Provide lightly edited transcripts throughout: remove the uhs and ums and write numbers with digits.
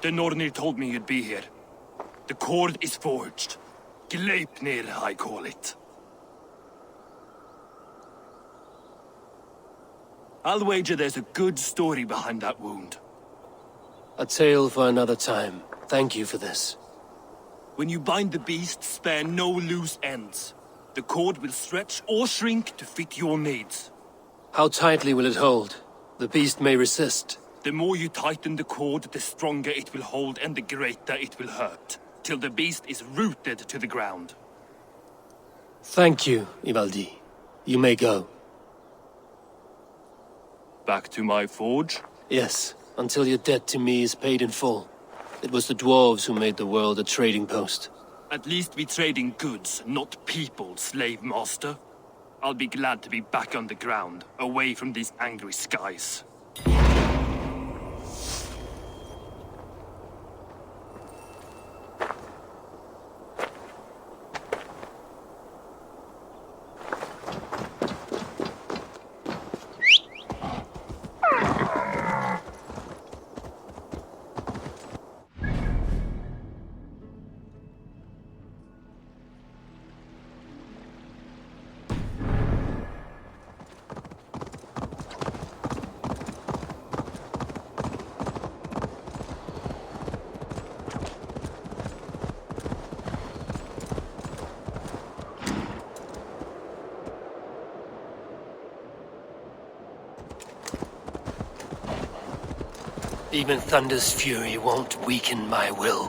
The Nornir told me you'd be here. The cord is forged. Gleipnir, I call it. I'll wager there's a good story behind that wound. A tale for another time. Thank you for this. When you bind the beast, spare no loose ends. The cord will stretch or shrink to fit your needs. How tightly will it hold? The beast may resist. The more you tighten the cord, the stronger it will hold and the greater it will hurt, till the beast is rooted to the ground. Thank you, Ivaldi. You may go. Back to my forge? Yes, until your debt to me is paid in full. It was the dwarves who made the world a trading post. At least we trade in goods, not people, slave master. I'll be glad to be back on the ground, away from these angry skies. Even Thunder's fury won't weaken my will.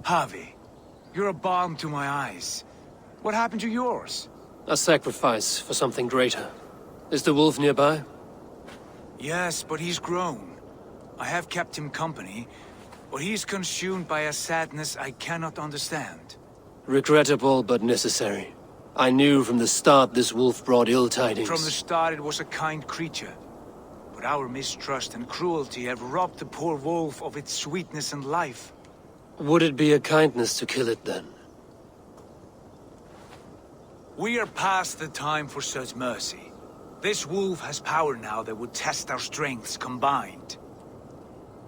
Javi, you're a balm to my eyes. What happened to yours? A sacrifice for something greater. Is the wolf nearby? Yes, but he's grown. I have kept him company, but he's consumed by a sadness I cannot understand. Regrettable, but necessary. I knew from the start this wolf brought ill tidings. From the start it was a kind creature. But our mistrust and cruelty have robbed the poor wolf of its sweetness and life. Would it be a kindness to kill it then? We are past the time for such mercy. This wolf has power now that would test our strengths combined.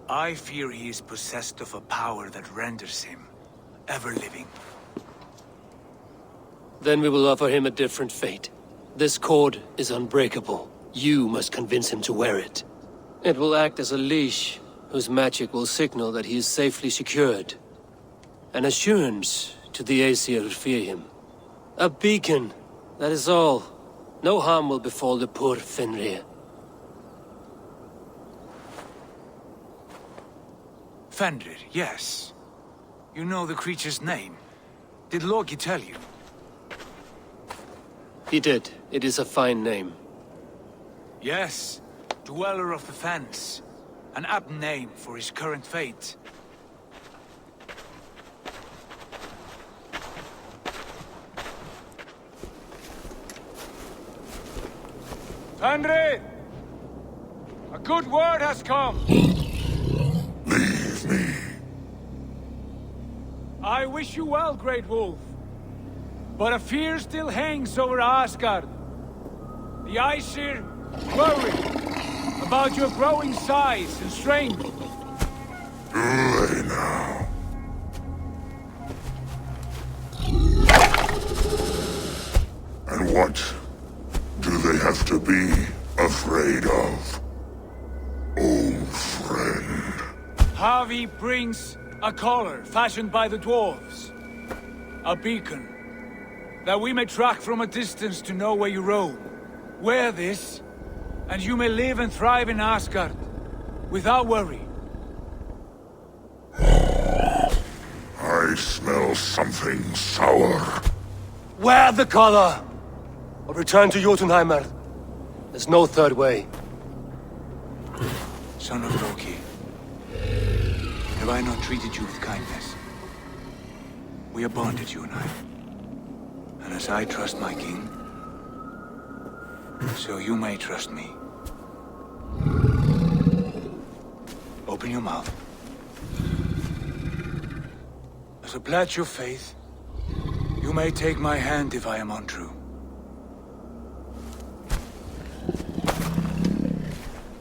I fear he is possessed of a power that renders him ever-living. Then we will offer him a different fate. This cord is unbreakable. You must convince him to wear it. It will act as a leash, whose magic will signal that he is safely secured. An assurance to the Aesir who fear him. A beacon, that is all. No harm will befall the poor Fenrir. Fenrir, yes. You know the creature's name. Did Loki tell you? He did. It is a fine name. Yes. Dweller of the Fens. An apt name for his current fate. Fenrir! A good word has come! Leave me. I wish you well, Great Wolf. But a fear still hangs over Asgard. The Aesir worry about your growing size and strength. Do they now? And what do they have to be afraid of? Old friend. Javi brings a collar fashioned by the dwarves. A beacon. That we may track from a distance to know where you roam. Wear this, and you may live and thrive in Asgard, without worry. I smell something sour. Wear the collar! Or return to Jotunheimer. There's no third way. Son of Loki, have I not treated you with kindness? We are bonded, you and I. And as I trust my king, so you may trust me. Open your mouth. As a pledge of faith, you may take my hand if I am untrue.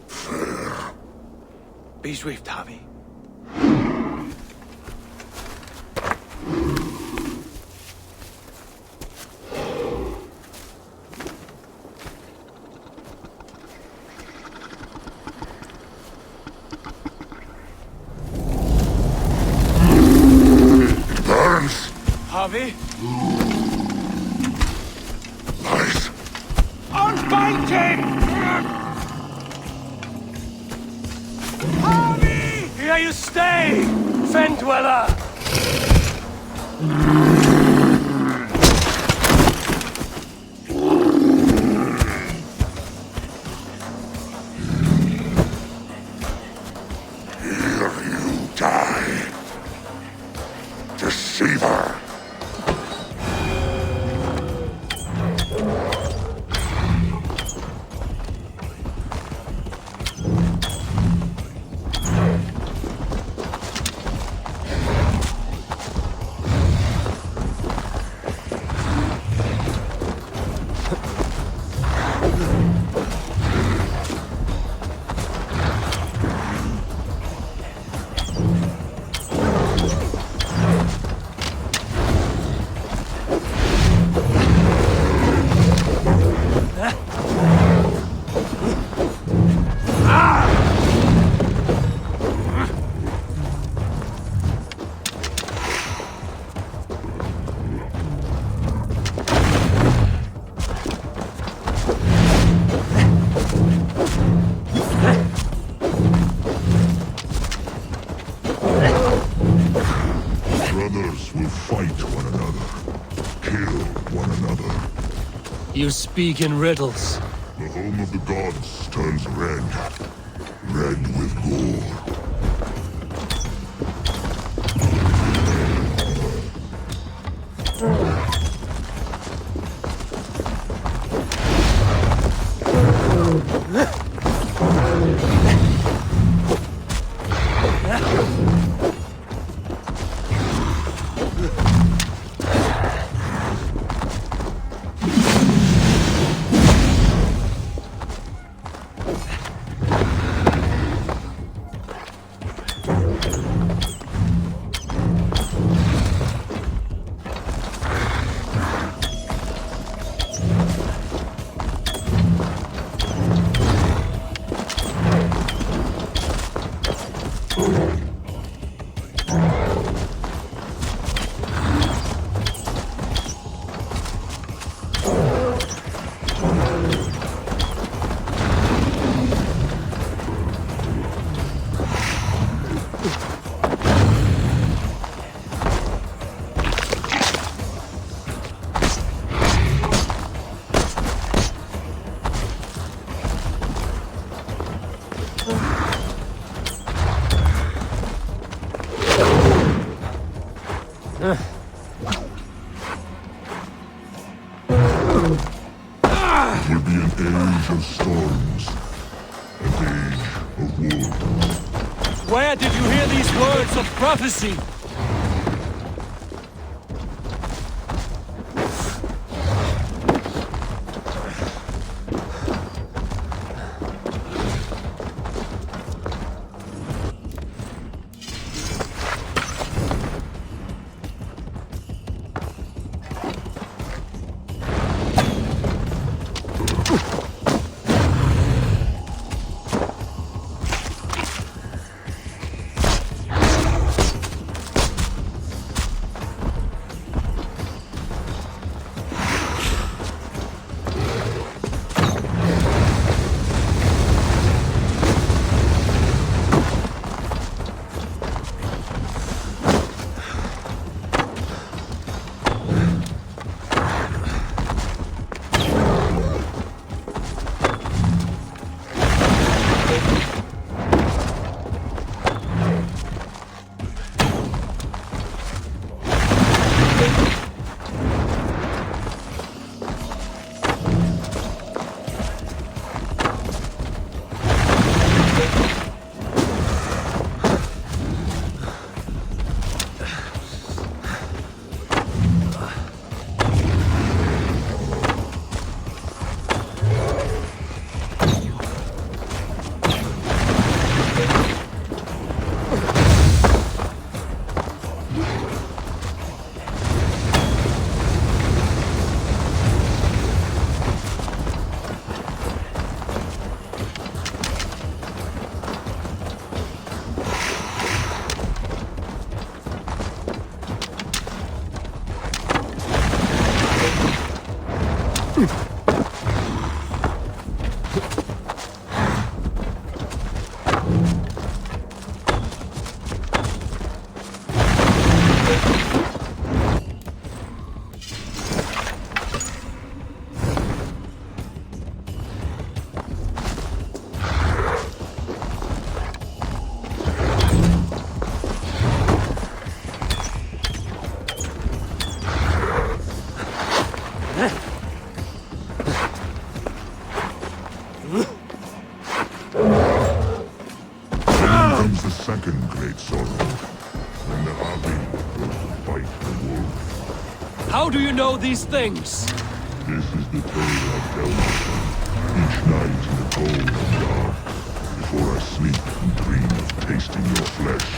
Fair. Be swift, Javi. Javi? Nice. Unbind him! Javi! Here you stay, Fen Dweller! Here you die. Deceiver. You speak in riddles. The home of the gods turns red. Red with gore. Will be an age of storms, an age of war. Where did you hear these words of prophecy? Second great sorrow, when the army will fight the wolf. How do you know these things? This is the tale I tell myself each night in the cold and dark, before I sleep and dream of tasting your flesh.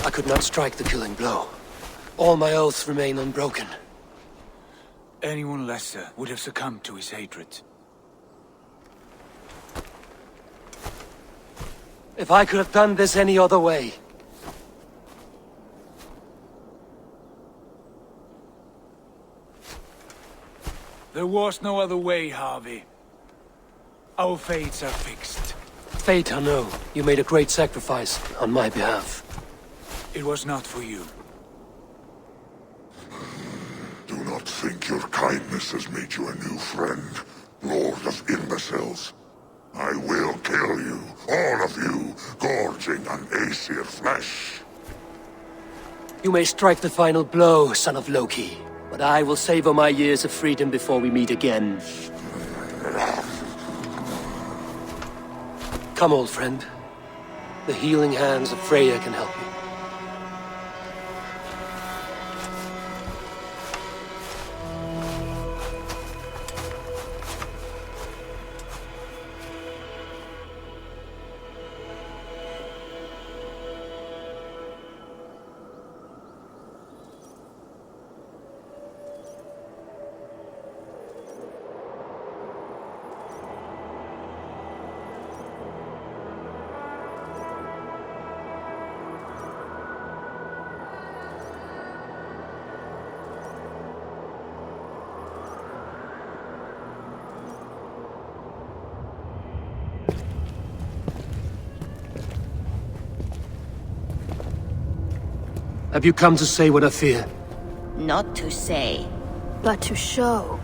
I could not strike the killing blow. All my oaths remain unbroken. Anyone lesser would have succumbed to his hatred. If I could have done this any other way. There was no other way, Harvey. Our fates are fixed. Fate, I know. You made a great sacrifice on my behalf. It was not for you. Do not think your kindness has made you a new friend, Lord of Imbeciles. I will kill you, all of you, gorging on Aesir flesh. You may strike the final blow, son of Loki, but I will savor my years of freedom before we meet again. Come, old friend. The healing hands of Freya can help you. Have you come to say what I fear? Not to say. But to show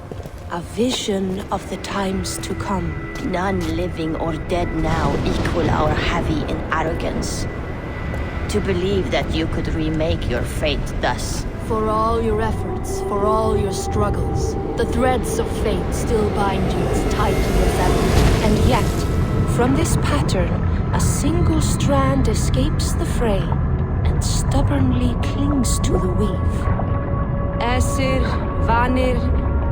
a vision of the times to come. None living or dead now equal our heavy in arrogance. To believe that you could remake your fate thus. For all your efforts, for all your struggles, the threads of fate still bind you as tightly as ever. And yet, from this pattern, a single strand escapes the fray and stubbornly clings to the weave. Aesir, Vanir,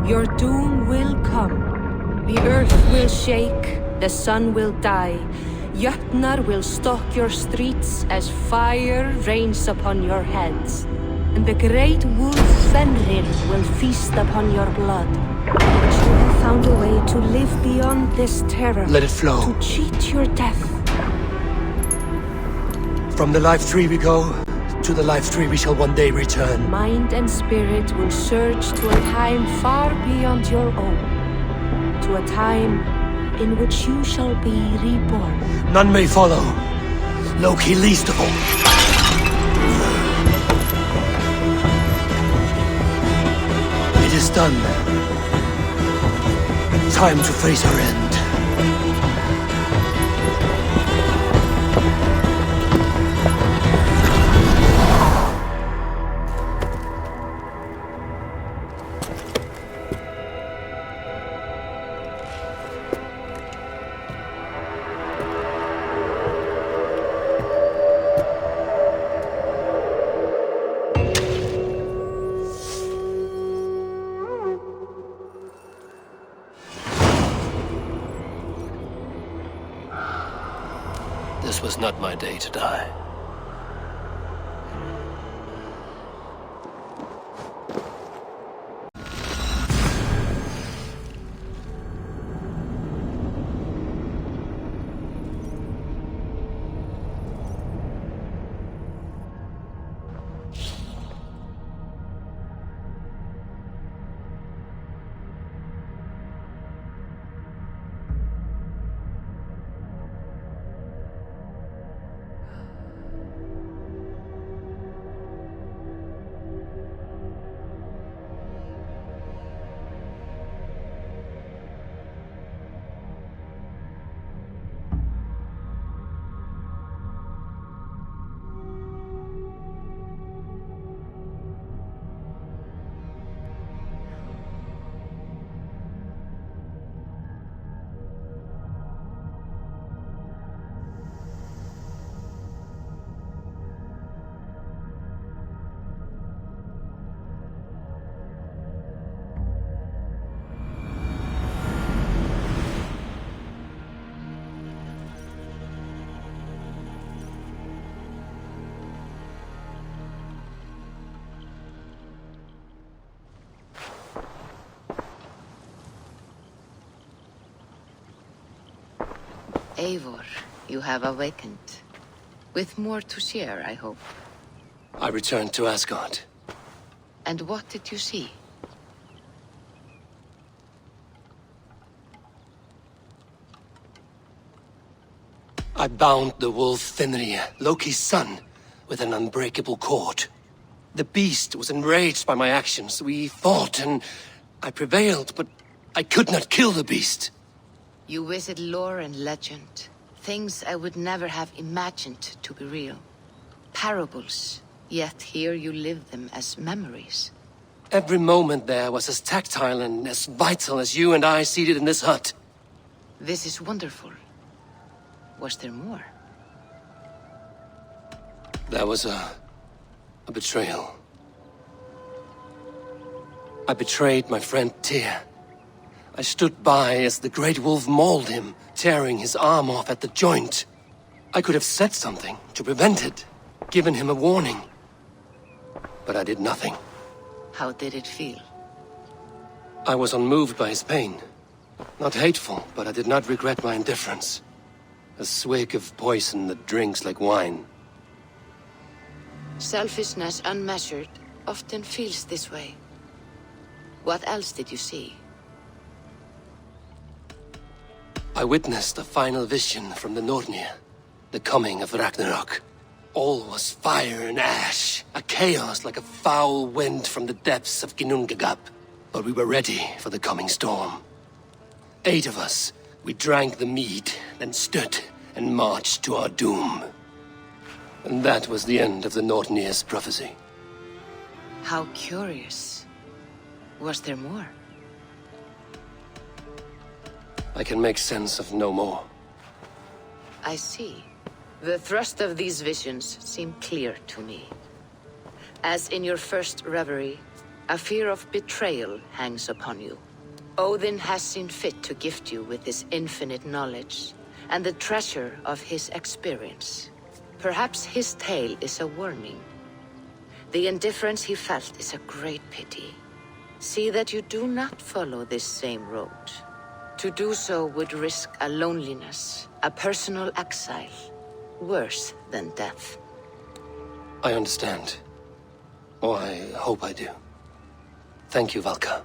your doom will come. The earth will shake, the sun will die. Jötnar will stalk your streets as fire rains upon your heads. And the great wolf Fenrir will feast upon your blood. But you have found a way to live beyond this terror. Let it flow. To cheat your death. From the life tree we go, to the life tree we shall one day return. Mind and spirit will surge to a time far beyond your own. To a time in which you shall be reborn. None may follow. Loki least of all. It is done. Time to face our end. This was not my day to die. Eivor, you have awakened. With more to share, I hope. I returned to Asgard. And what did you see? I bound the wolf Fenrir, Loki's son, with an unbreakable cord. The beast was enraged by my actions. We fought and I prevailed, but I could not kill the beast. You visit lore and legend. Things I would never have imagined to be real. Parables, yet here you live them as memories. Every moment there was as tactile and as vital as you and I seated in this hut. This is wonderful. Was there more? There was a betrayal. I betrayed my friend Tyr. I stood by as the great wolf mauled him, tearing his arm off at the joint. I could have said something to prevent it, given him a warning. But I did nothing. How did it feel? I was unmoved by his pain. Not hateful, but I did not regret my indifference. A swig of poison that drinks like wine. Selfishness unmeasured often feels this way. What else did you see? I witnessed a final vision from the Northumbria, the coming of Ragnarok. All was fire and ash, a chaos like a foul wind from the depths of Ginnungagap. But we were ready for the coming storm. 8 of us, we drank the mead, then stood and marched to our doom. And that was the end of the Northumbria's prophecy. How curious. Was there more? I can make sense of no more. I see. The thrust of these visions seem clear to me. As in your first reverie, a fear of betrayal hangs upon you. Odin has seen fit to gift you with his infinite knowledge, and the treasure of his experience. Perhaps his tale is a warning. The indifference he felt is a great pity. See that you do not follow this same road. To do so would risk a loneliness, a personal exile, worse than death. I understand. Or I hope I do. Thank you, Valka.